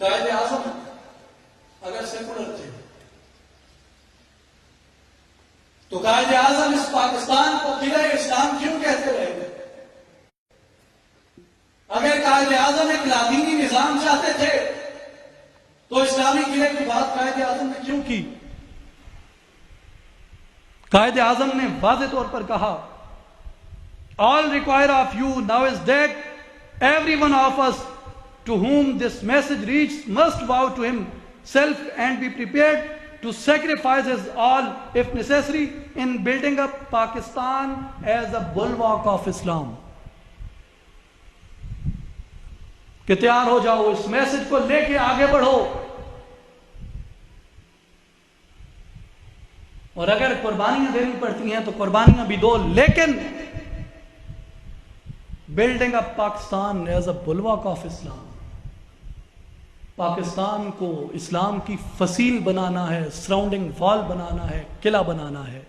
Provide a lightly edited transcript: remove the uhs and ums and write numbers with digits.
कायदे आजम अगर सेकुलर थे तो कायदे आजम इस पाकिस्तान को किला इस्लाम क्यों कहते रहे? अगर कायदे आजम एक लादीनी निजाम चाहते थे तो इस्लामी किले की बात कायदे आजम ने क्यों की? कायदे आजम ने वाज़े तौर पर कहा, all require of you now is that every one of us to whom this message reaches must vow to himself and be prepared to sacrifice his all if necessary in building up Pakistan as a bulwark of Islam. कि तैयार हो जाओ, इस message को लेके आगे बढ़ो, और अगर कुर्बानियां देनी पड़ती हैं तो कुर्बानियां भी दो, लेकिन building up Pakistan as a bulwark of Islam, Pakistan को इस्लाम की फसील बनाना है, सराउंडिंग वॉल बनाना है, किला बनाना है।